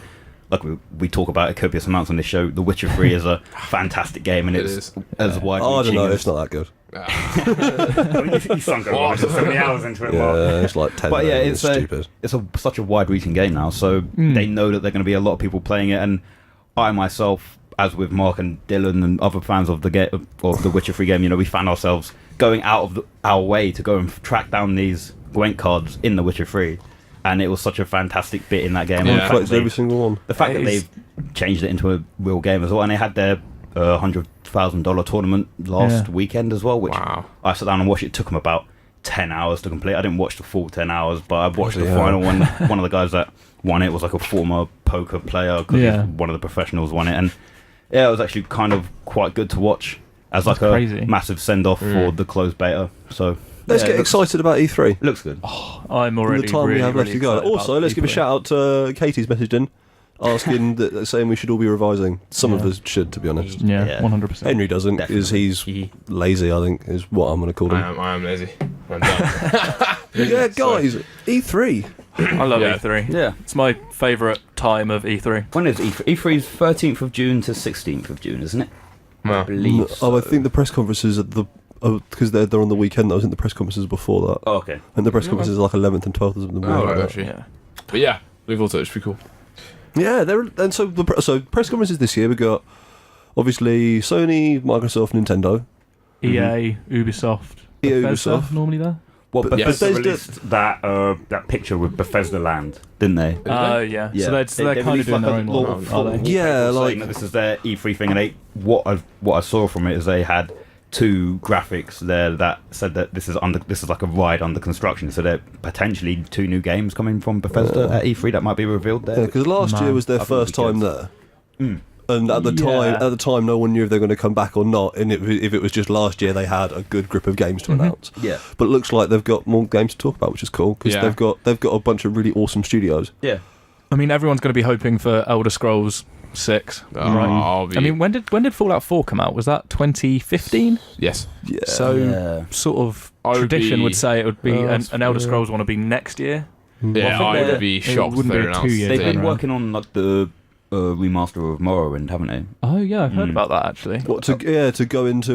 like we talk about copious amounts on this show. The Witcher 3 is a fantastic game, and it's as wide. I don't know, it's not that good. I mean, you sunk so many hours into it. Yeah, it's like 10. But yeah, it's stupid. It's such a wide-reaching game now, so they know that there are going to be a lot of people playing it. And I myself, as with Mark and Dylan and other fans of the Witcher 3 game, we found ourselves going out of our way to go and track down these Gwent cards in the Witcher 3, and it was such a fantastic bit in that game. Yeah. Collected every single one. The fact that they've changed it into a real game as well, and they had their $100,000 tournament last weekend as well, which I sat down and watched. It took them about 10 hours to complete. I didn't watch the full 10 hours, but I watched the final one. One of the guys that won it was like a former poker player, because one of the professionals won it, and it was actually kind of quite good to watch as like a massive send-off for the closed beta. So let's get excited about E3. Looks good. I'm already the time we have left to go. Also, let's give a shout out to Katie's messaged in, asking saying we should all be revising. Some of us should, to be honest. Yeah, 100%. Henry doesn't, because he's lazy, I think, is what I'm going to call him. I am lazy. I'm done. Yeah, guys, E3. I love E3. Yeah. It's my favourite time of E3. When is E3? E3 is 13th of June to 16th of June, isn't it? I believe so. I think the press conferences at the because they're on the weekend. I was in the press conferences before that. Oh, okay. And the press conferences are like 11th and 12th of the Oh, right, like actually. Yeah. But yeah, looking forward to it. It should be cool. Yeah, and so press conferences this year we got obviously Sony, Microsoft, Nintendo, EA, Ubisoft, EA, Bethesda, Ubisoft. normally there. Well, Bethesda Bethesda released that picture with Bethesda Land, didn't they? Yeah. So they're kind of released doing their a own little one, full are they? Yeah, paper like- saying that this is their E3 thing, and what I saw from it is they had 2 graphics there that said that this is like a ride under construction. So there are potentially 2 new games coming from Bethesda at E3 that might be revealed there. Yeah, because last year was their I think first we time could. there. And at the time, no one knew if they were going to come back or not. And if it was just last year, they had a good grip of games to announce. Yeah. But it looks like they've got more games to talk about, which is cool because Yeah. they've got a bunch of really awesome studios. Yeah. I mean, everyone's going to be hoping for Elder Scrolls 6. I'll be- I mean, when did Fallout 4 come out? Was that 2015? yes. Yeah. So sort of I would tradition be- would say it would be that's an Elder fair. Scrolls one would be next year. Yeah, Well, I think I would be it shocked if wouldn't they be announced 2 years They've later. been Right. working on like the remaster of Morrowind, haven't they? Oh yeah, I've heard about that actually. What to go into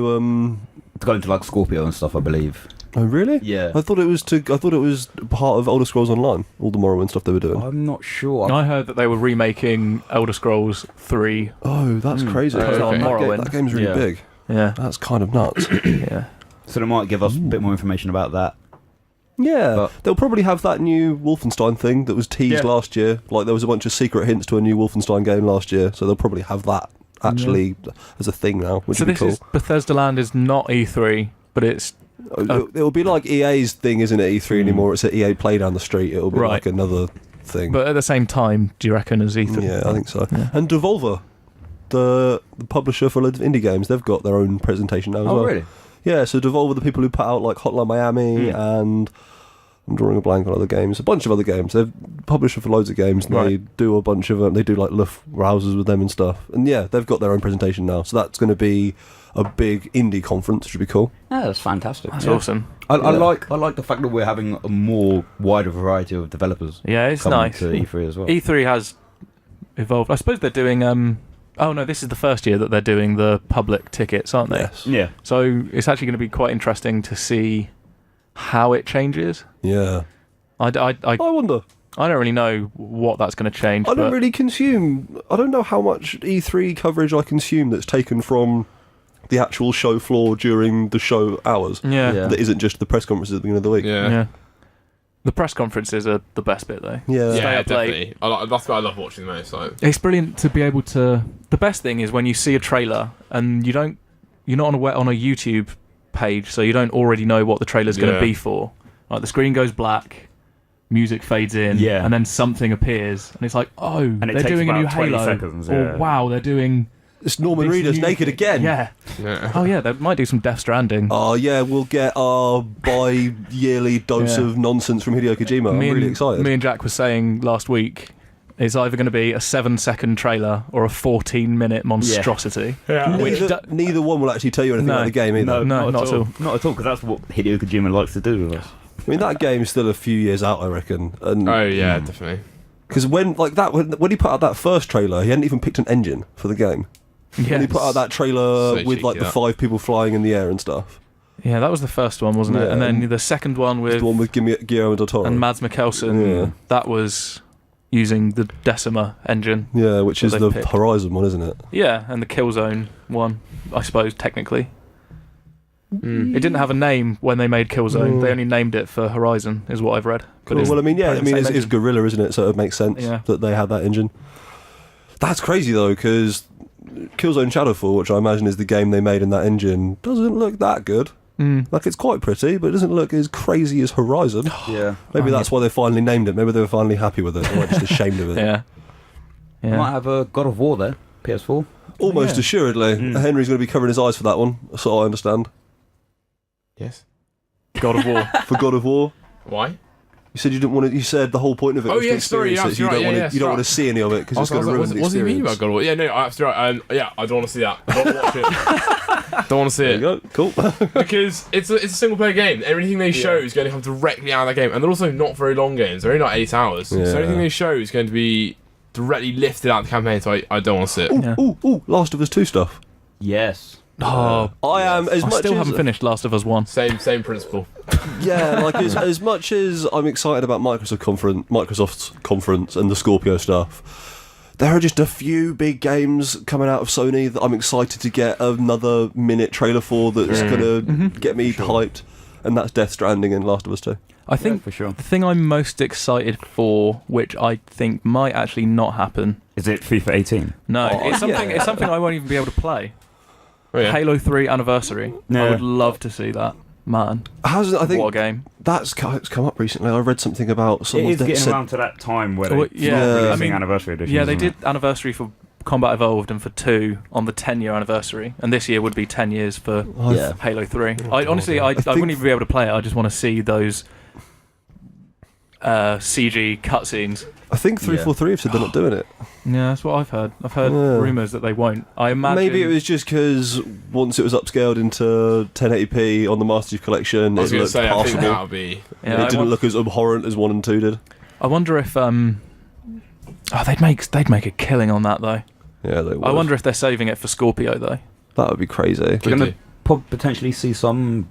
To go into like Scorpio and stuff, I believe. Oh really? Yeah. I thought it was part of Elder Scrolls Online. All the Morrowind stuff they were doing. I'm not sure. I heard that they were remaking Elder Scrolls 3. Oh, that's crazy. Okay. on Morrowind. That game's really Yeah. big. Yeah, That's kind of nuts. yeah. So they might give us a bit more information about that. Yeah, But- they'll probably have that new Wolfenstein thing that was teased Yeah. last year. Like there was a bunch of secret hints to a new Wolfenstein game last year, so they'll probably have that actually as a thing now, which So would be this cool. is Bethesda Land is not E3, but it's It'll be like EA's thing, isn't it? E3 anymore. It's at EA Play down the street. It'll be Right. like another thing. but at the same time, do you reckon as E3? yeah, I think so. Yeah. And Devolver, the publisher for loads of indie games, they've got their own presentation now as well. Oh, really? Yeah, so Devolver, the people who put out like Hotline Miami and I'm drawing a blank on other games, a bunch of other games. They're publisher for loads of games. And They do a bunch of them. They do like Luft browsers with them and stuff. And yeah, they've got their own presentation now. So that's going to be a big indie conference, which would be cool. Yeah, that's fantastic. That's Yeah. awesome. I Yeah. like the fact that we're having a more wider variety of developers. Yeah, it's coming nice. to E3 as well. E3 has evolved. I suppose they're doing. Oh no, this is the first year that they're doing the public tickets, aren't they? Yes. Yeah. So it's actually going to be quite interesting to see how it changes. Yeah. I I wonder. don't really know what that's going to change. I don't but really consume. I don't know how much E3 coverage I consume that's taken from the actual show floor during the show hours. Yeah. Yeah. That isn't just the press conferences at the beginning of the week. Yeah. The press conferences are the best bit, though. Yeah. Stay Yeah, up late. definitely. That's what I love watching the most. Like, It's brilliant to be able to. The best thing is when you see a trailer and you're not on a YouTube page, so you don't already know what the trailer's going to Yeah. be for. Like the screen goes black, music fades in, Yeah. and then something appears, and it's like, oh, it they're takes doing a new about 20 Halo, seconds, or yeah. wow, they're doing. It's Norman this Reedus new naked thing. again. Yeah. yeah. Oh yeah, they might do some Death Stranding. Oh yeah, we'll get our bi-yearly dose Yeah. of nonsense from Hideo Kojima. I'm really excited. Me and Jack was saying last week, it's either going to be a 7-second trailer or a 14-minute monstrosity. Yeah. Which neither one will actually tell you anything No. about the game either. No, not at all. Not at all, because that's what Hideo Kojima likes to do with us. I mean, that game is still a few years out, I reckon. And Oh yeah, definitely. because when he put out that first trailer, he hadn't even picked an engine for the game. When he put out that trailer So with like cheeky, the that. 5 people flying in the air and stuff. Yeah, that was the first one, wasn't it? Yeah. And then the second one with The one with Guillermo del Toro. and Mads Mikkelsen. Yeah. That was, using the Decima engine. Yeah, which is That the they've picked. Horizon one, isn't it? Yeah, and the Killzone one, I suppose, technically. It didn't have a name when they made Killzone. They only named it for Horizon, is what I've read. Cool. it's Well, I mean, yeah, part I of the mean, same it's engine. Guerrilla, isn't it? So it makes sense Yeah. that they had that engine. That's crazy though, because Killzone Shadowfall, which I imagine is the game they made in that engine, doesn't look that good. Like, it's quite pretty, but it doesn't look as crazy as Horizon. Yeah. Maybe that's why they finally named it. Maybe they were finally happy with it. They weren't just ashamed of it. Yeah. Might Yeah. have a God of War there, PS4. Almost Yeah. assuredly. Henry's going to be covering his eyes for that one, so I understand. Yes. God of War. For God of War, Why? you said you didn't want to. You said the whole point of it Oh, was to yeah, sorry, experience you're it. You don't absolutely right, want to. You don't sorry. want to see any of it because it's I going was to like, ruin the what do you mean experience. about God of War? Yeah, no, absolutely right. Yeah, I don't want to see that. I don't watch it. Don't want to see There it. you go. Cool. Because it's a single player game. Everything they show is going to come directly out of that game. And they're also not very long games. They're only like 8 hours. Yeah. So anything they show is going to be directly lifted out of the campaign, so I don't want to see it. Yeah. Ooh, Last of Us 2 stuff. Yes. Oh, I am as I much still as haven't finished Last of Us 1. Same principle. yeah, like as much as I'm excited about Microsoft's conference and the Scorpio stuff. There are just a few big games coming out of Sony that I'm excited to get another minute trailer for that's gonna get me hyped, and that's Death Stranding and Last of Us 2. I think for sure. the thing I'm most excited for, which I think might actually not happen. Is it FIFA 18? No, Oh, it's something. yeah. It's something I won't even be able to play. Oh, yeah. Halo 3 Anniversary. I Yeah. would love to see that. Man, I think what a game. it's come up recently. I read something about It someone is that getting said around to that time where Well, they yeah, start I releasing mean, anniversary editions. Yeah, they isn't did Anniversary for Combat Evolved and for 2 on the 10-year anniversary, and this year would be 10 years for Yeah. Halo 3. I honestly, I think- wouldn't even be able to play it. I just want to see those CG cutscenes. I think 343 have said they're not doing it. Yeah, that's what I've heard. I've heard Yeah. rumours that they won't. I imagine. Maybe it was just because once it was upscaled into 1080p on the Master Chief Collection, I was it going to looked say, I think passable. that would be... Yeah, It didn't look as abhorrent as 1 and 2 did. I wonder if they'd make a killing on that though. Yeah, they would. I wonder if they're saving it for Scorpio though. That would be crazy. We're Could going do. to potentially see some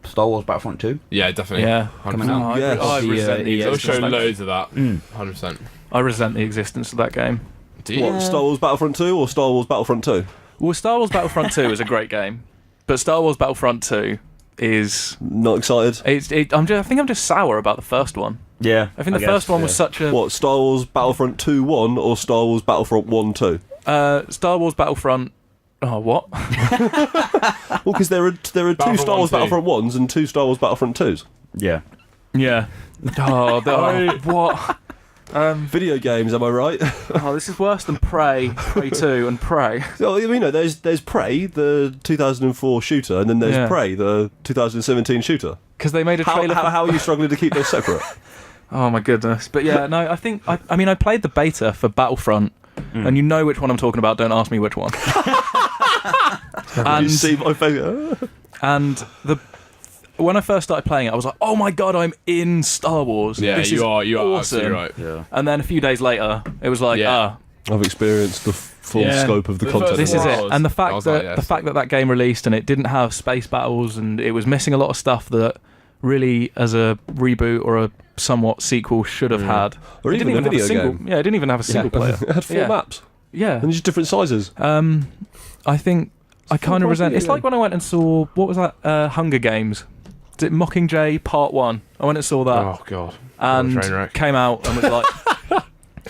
Star Wars Battlefront 2. Yeah, definitely. Yeah, 100%. coming out. Yes. I The, resent the EA They'll existence show of that. loads of that. 100%. I resent the existence of that game. Do you? What, Star Wars Battlefront 2 or Star Wars Battlefront 2? Well, Star Wars Battlefront 2 is a great game, but Star Wars Battlefront 2 is Not excited. I think I'm just sour about the first one. Yeah. I think the first one was such a What, Star Wars Battlefront 2 1 or Star Wars Battlefront 1 2? Star Wars Battlefront. Oh, what? Well, because there are 2 Battlefront Star Wars 1, 2. Battlefront 1s and 2 Star Wars Battlefront 2s. Yeah. Yeah. What? Video games, am I right? Oh, this is worse than Prey 2, and Prey. Well, you know, there's Prey, the 2004 shooter, and then there's Yeah. Prey, the 2017 shooter. Because they made a trailer. How are you struggling to keep those separate? Oh my goodness! But yeah, no, I think I mean I played the beta for Battlefront, and you know which one I'm talking about. Don't ask me which one. you and see my face? and when I first started playing it, I was like, oh my god, I'm in Star Wars. Yeah, this is you are awesome. absolutely right. Yeah. And then a few days later, it was like, Yeah. I've experienced the full Yeah. scope of the The content. first this is Wow. it. And the I fact was that like, yeah, the fact that game released and it didn't have space battles and it was missing a lot of stuff that really, as a reboot or a somewhat sequel, should have had. Or It even didn't a have video single. game. Yeah, it didn't even have a single player. It had 4 Yeah. maps Yeah. and just different sizes. I think I kind of proper resent. It's video like when I went and saw what was that? Hunger Games. Is it Mockingjay Part 1? I went and saw that Oh, God. and What a train wreck. came out and was like,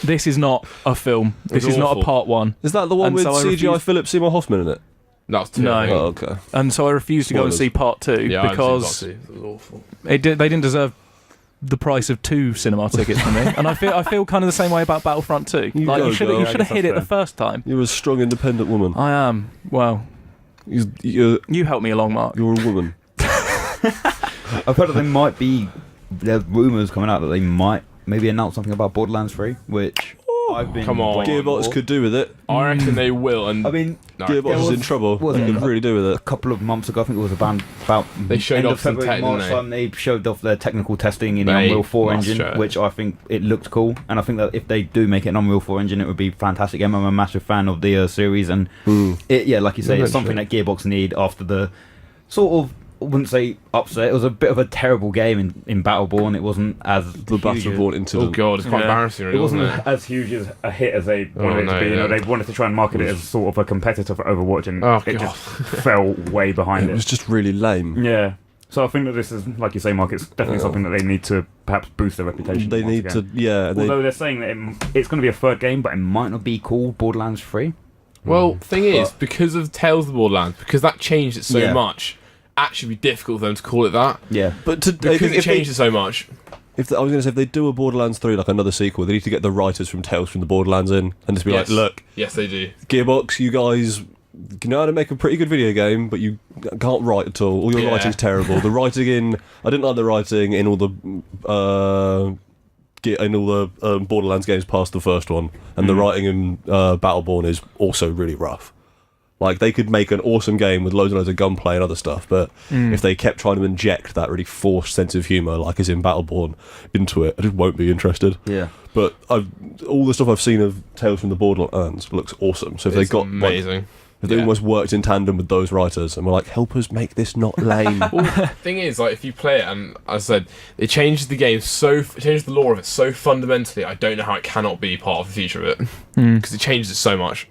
"This is not a film. This was is not a awful. Part 1." Is that the one And with so I CGI refused- Philip Seymour Hoffman in it? That's 2. No. I think. Oh, okay. And so I refused to go and Spoilers. see Part 2 Yeah, because it was awful. they didn't deserve the price of 2 cinema tickets for me. And I feel kind of the same way about Battlefront 2. You Like go, you should girl. you I should guess have hit that's it the fair. first time. You're a strong, independent woman. I am. Well, You're you helped me along, Mark. a woman. I've heard that they might be. There's rumours coming out that they might maybe announce something about Borderlands 3, which I've been. Come on. waiting Gearbox for. could do with it. I reckon they will. And I mean, no. Gearbox there is was- in trouble. was They it could a- really do with a it. couple of months ago, I think it was about They showed end off of some February, tech, didn't March they? time. They showed off their technical testing in the They Unreal 4 must engine, show it. which I think it looked cool. And I think that if they do make it an Unreal 4 engine, it would be a fantastic game. I'm a massive fan of the series, and it, yeah, like you say, it's something that Gearbox need after the sort of wouldn't say upset. It was a bit of a terrible game in Battleborn. It wasn't as The huge Battleborn Oh incident. god, it's quite Yeah. embarrassing, really, It wasn't wasn't it? as huge as a hit as they wanted it no, to be. You know, yeah. they wanted to try and market it as sort of a competitor for Overwatch, and Oh, it God. just fell way behind It was it. just really lame. Yeah. So I think that this is, like you say, Mark, it's definitely Yeah. something that they need to perhaps boost their reputation. They once need again. to, yeah. They, Although they're saying that it's going to be a third game, but it might not be called Borderlands 3. Well, thing is, because of Tales of the Borderlands, because that changed it so Yeah. much, actually be difficult for them to call it that. Yeah. but to, Because it changed it so much. I was going to say, if they do a Borderlands 3, like another sequel, they need to get the writers from Tales from the Borderlands in and just be Yes. like, look, Yes, they do. Gearbox, you guys know how to make a pretty good video game, but you can't write at all. All your Yeah. writing's terrible. The writing I didn't like the writing in all the Borderlands games past the first one, and the writing in Battleborn is also really rough. Like, they could make an awesome game with loads and loads of gunplay and other stuff, but if they kept trying to inject that really forced sense of humour, like is in Battleborn, into it, I just won't be interested. Yeah. But all the stuff I've seen of Tales from the Borderlands looks awesome. So if they It's got like, amazing. if they Yeah. almost worked in tandem with those writers and were like, help us make this not lame. Well, thing is, like, if you play it, and as I said, it changes the game it changes the lore of it so fundamentally. I don't know how it cannot be part of the future of it because it changes it so much.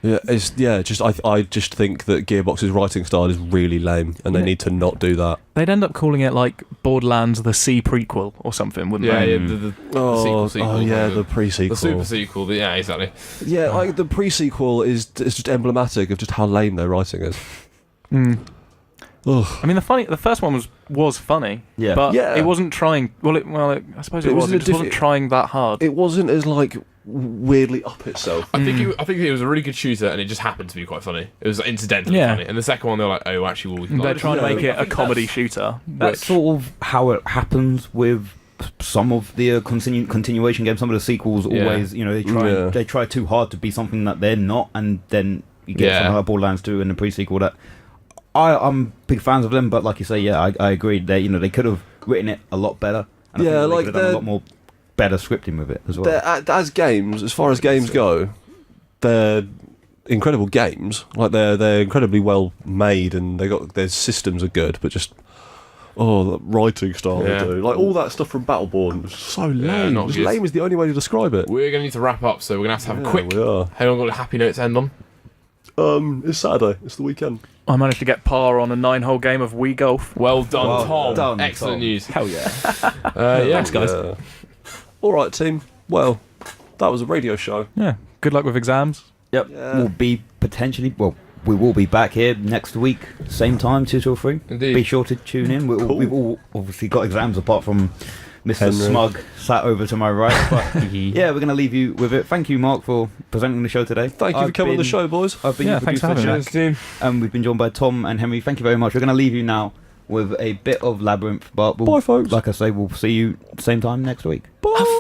I just think that Gearbox's writing style is really lame, and they need to not do that. They'd end up calling it like Borderlands the C prequel or something, wouldn't Yeah, they? yeah. The sequel, yeah, the the pre-sequel. the super sequel. Yeah, exactly. Yeah, like the pre-sequel is just emblematic of just how lame their writing is. Ugh. I mean, the first one was funny, Yeah. but Yeah. it wasn't trying. I suppose it It was was. in It a just wasn't trying that hard. It wasn't as like weirdly up itself. I think it was a really good shooter, and it just happened to be quite funny. It was incidentally Yeah. funny. And the second one, they were like, "Oh, actually, well, we can." They're trying to yeah, make I it a think comedy that's- shooter. That's Which, sort of how it happens with some of the continuation games. Some of the sequels Yeah. always, you know, they try too hard to be something that they're not, and then you get Yeah. something like Borderlands 2 and the pre-sequel that I'm big fans of them, but like you say, yeah, I agree. They could have written it a lot better. And Yeah, I think like they could have done a lot more better scripting with it as well. As games, as far as games go, they're incredible games. Like they're incredibly well made, and their systems are good, but just the writing style Yeah. they do, like all that stuff from Battleborn, was so lame. not Just good. lame is the only way to describe it. We're going to need to wrap up, so we're going to have a Yeah, quick. we are. Hang on, got a happy note to end on. It's Saturday. It's the weekend. I managed to get par on a 9-hole game of Wii Golf. Well done, Well Tom. done, Excellent Tom. news. Hell yeah. Yeah. Thanks, guys. Yeah. All right, team. Well, that was a radio show. Yeah. Good luck with exams. Yep. Yeah. We'll be we will be back here next week, same time, 2 till 3. Indeed. Be sure to tune in. We've all obviously got exams apart from Mr. Henry. Smug sat over to my right. But yeah, we're going to leave you with it. Thank you, Mark, for presenting the show today. Thank you for coming on the show, boys. I've been Yeah, your thanks for producer, having Jack, Cheers, team. and we've been joined by Tom and Henry. Thank you very much. We're going to leave you now with a bit of Labyrinth, but Bye, folks. like I say, we'll see you same time next week. Bye.